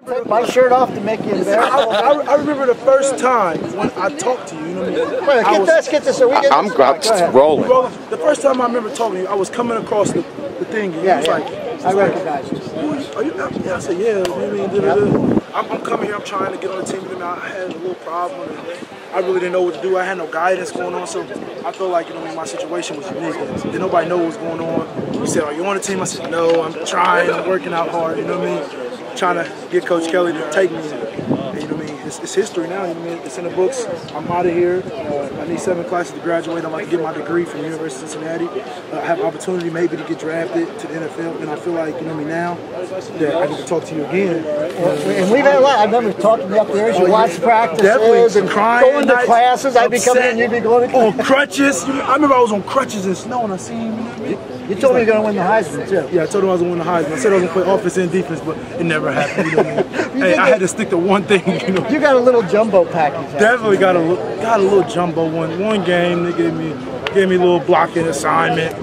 Take my shirt off to make you embarrassed. I remember the first time when I talked to you. You know what I mean? Let's get this. So we get I'm rolling. The first time I remember talking to you, I was coming across the thing. And yeah, like, I recognize you. Are you? Yeah, I said, yeah. You know what I mean? I'm coming here. I'm trying to get on the team with him. I had a little problem. And I really didn't know what to do. I had no guidance going on, so I felt like, you know, my situation was unique. Did nobody know what was going on? You said, are you on the team? I said, no. I'm trying. I'm working out hard. You know what I mean? Trying to get Coach Kelly to take me. And, you know what I mean? It's history now. You know what I mean? It's in the books. I'm out of here. I need 7 classes to graduate. I'm like to get my degree from the University of Cincinnati. I have an opportunity maybe to get drafted to the NFL, and I feel like, you know what I mean, now that I get to talk to you again. And we've had a lot. I remember talking to you up there as you watch practices definitely, and crying going to classes. I'd be coming in, you'd be going to on crutches. I remember I was on crutches in snow, and I seen him. You told me you're going to win the Heisman, too. Yeah, I told him I was going to win the Heisman. I said I was going to play offense and defense, but it never happened. You know what I mean? Hey, I had to stick to one thing. You know. You got a little jumbo package. Definitely got a little jumbo one. One game they gave me a little blocking assignment.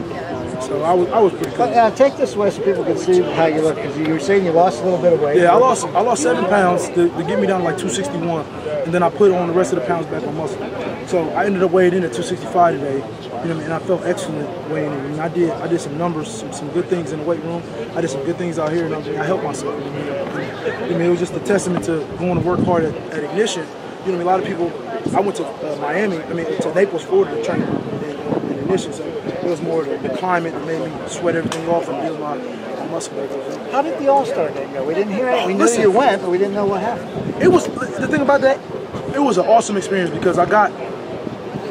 So I was pretty good. Take this away so people can see how you look, because you were saying you lost a little bit of weight. Yeah, I lost 7 pounds to get me down to like 261, and then I put on the rest of the pounds back on muscle. So I ended up weighing in at 265 today. You know what I mean? And I felt excellent weighing in. I mean, I did some numbers, some good things in the weight room. I did some good things out here, and I helped myself. You know what I mean? It was just a testament to going to work hard at Ignition. You know, a lot of people. I went to to Naples, Florida, to train in Ignition. So it was more the climate that made me sweat everything off and build my muscle. How did the All-Star game go? We didn't hear it. We knew you went, but we didn't know what happened. It was the thing about that. It was an awesome experience because I got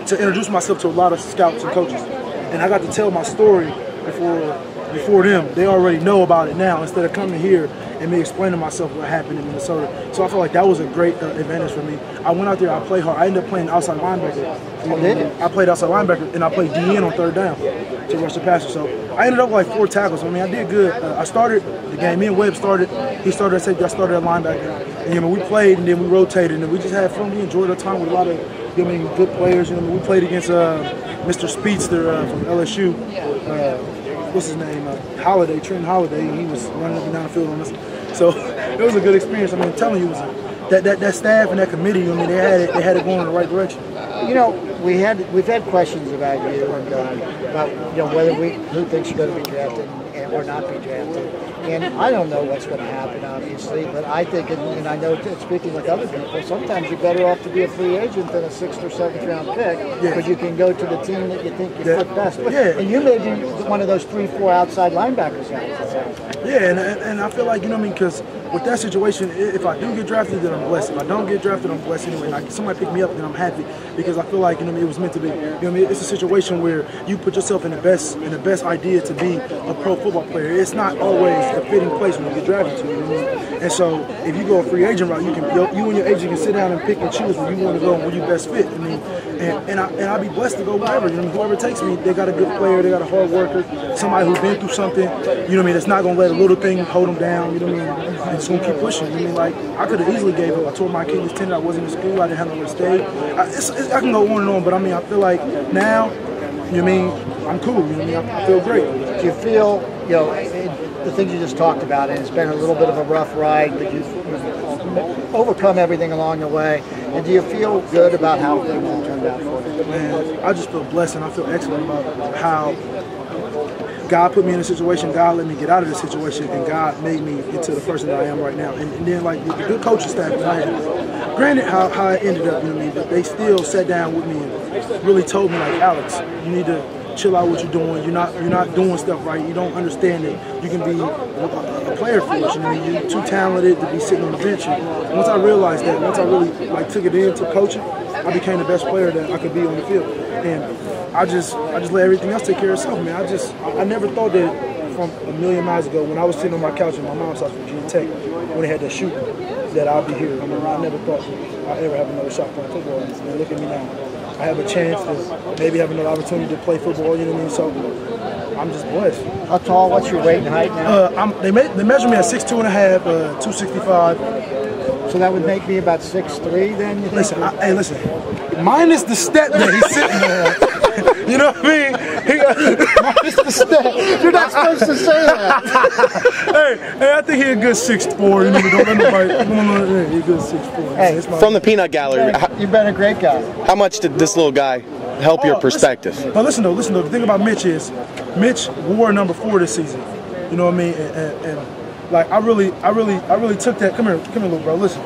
to introduce myself to a lot of scouts and coaches, and I got to tell my story before them. They already know about it now instead of coming here and me explaining myself what happened in Minnesota. So I felt like that was a great advantage for me. I went out there, I played hard. I ended up playing outside linebacker. I played outside linebacker, and I played DN on 3rd down to rush the passer. So I ended up with like 4 tackles. I mean, I did good. I started the game. Me and Webb started. He started at safety. I started at linebacker. And, you know, we played, and then we rotated, and we just had fun. We enjoyed our time with a lot of good players. You know, we played against Mr. Speedster from LSU. What's his name? Holiday, Trent Holiday. He was running up and down the field on us. So it was a good experience. I mean, I'm telling you, that staff and that committee. I mean, they had it going in the right direction. You know, we've had questions about you and about whether who thinks you're going to be drafted or not be drafted. And I don't know what's going to happen, obviously, but I think, and I know speaking with other people, sometimes you're better off to be a free agent than a 6th or 7th round pick because you can go to the team that you think you fit best with. Yeah. And you may be one of those 3-4 outside linebackers guys. Yeah, and I feel like, you know what I mean, because with that situation, if I do get drafted, then I'm blessed. If I don't get drafted, I'm blessed anyway. Like, somebody pick me up, then I'm happy because I feel like, you know what I mean, it was meant to be. You know what I mean? It's a situation where you put yourself in the best idea to be a pro football player. It's not always a fitting place when you get drafted to. You know what I mean? And so if you go a free agent route, you and your agent can sit down and pick and choose where you want to go and where you best fit. I mean, and I'll be blessed to go wherever. You know, whoever takes me, they got a good player, they got a hard worker, somebody who's been through something. You know what I mean? That's not gonna let a little thing hold them down. You know what I mean? And it's gonna keep pushing. You know what I mean? Like I could have easily gave up. I told my Achilles tendon I wasn't in school. I didn't have nowhere to stay. I can go on and on, but I mean, I feel like now, you know what I mean? I'm cool. You know what I mean? I feel great. Do you feel, the things you just talked about, and it's been a little bit of a rough ride, but you've overcome everything along the way. And do you feel good about how things have turned out for you? Man, I just feel blessed and I feel excellent about how God put me in a situation, God let me get out of this situation, and God made me into the person that I am right now. And then, like, the good coaching staff behind it. Granted, how it ended up, you know what I mean, but they still sat down with me and really told me, like, Alex, you need to chill out what you're doing. You're not doing stuff right. You don't understand that you can be a player for us. You know, you're too talented to be sitting on the bench. And once I realized that, once I really took it into coaching, I became the best player that I could be on the field. And I just let everything else take care of itself, man. I never thought that from a million miles ago when I was sitting on my couch in my mom's house with Virginia Tech when they had that shooting that I'll be here. I mean, I never thought I'd ever have another shot playing football. And look at me now. I have a chance to maybe have another opportunity to play football, you know what I mean? So I'm just blessed. How tall? What's your weight and height now? They measure me at 6'2.5", 265. So that would make me about 6'3" then, you think? Listen, hey, listen. Minus the step that he's sitting on. You know what I mean? Minus the step. You're not supposed to say that. hey, I think he's a good 6'4". You know, don't let nobody. He's a good 6'4". Hey, from the peanut gallery, you've been a great guy. how much did this little guy help your perspective? But listen though. The thing about Mitch is, Mitch wore number 4 this season. You know what I mean? And like I really took that. Come here, little bro. Listen,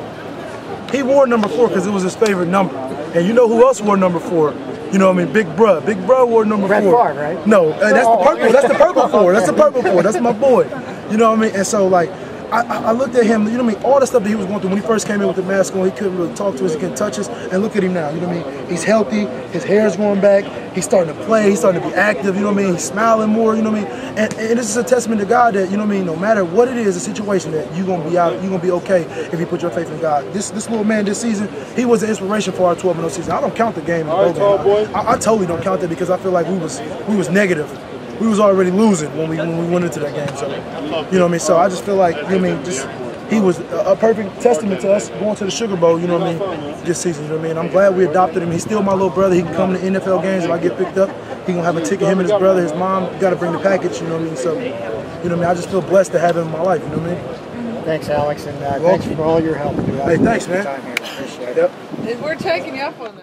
he wore number 4 because it was his favorite number. And you know who else wore number 4? You know what I mean? Big Bruh. Big Bruh wore number 4. Brett Favre, right? No, that's the purple. That's the purple 4. That's the purple 4. That's my boy. You know what I mean? And so like, I looked at him, you know what I mean, all the stuff that he was going through when he first came in with the mask on, he couldn't really talk to us, he couldn't touch us, and look at him now, you know what I mean? He's healthy, his hair's growing back, he's starting to play, he's starting to be active, you know what I mean? He's smiling more, you know what I mean? And this is a testament to God that, you know what I mean, no matter what it is, the situation that you're going to be out, you're going to be okay if you put your faith in God. This little man this season, he was an inspiration for our 12-0 season. I don't count the game. I totally don't count that because I feel like we was negative. We was already losing when we went into that game. So, you know what I mean? So I just feel like, you know what I mean, just he was a perfect testament to us going to the Sugar Bowl, you know what I mean, this season, you know what I mean? I'm glad we adopted him. He's still my little brother. He can come to NFL games if I get picked up. He gonna have a ticket, him and his brother, his mom, gotta bring the package, you know what I mean? So, you know what I mean, I just feel blessed to have him in my life, you know what I mean? Thanks, Alex, and thanks for all your help. Hey, thanks, man. Appreciate it. Yep. We're taking you up on that.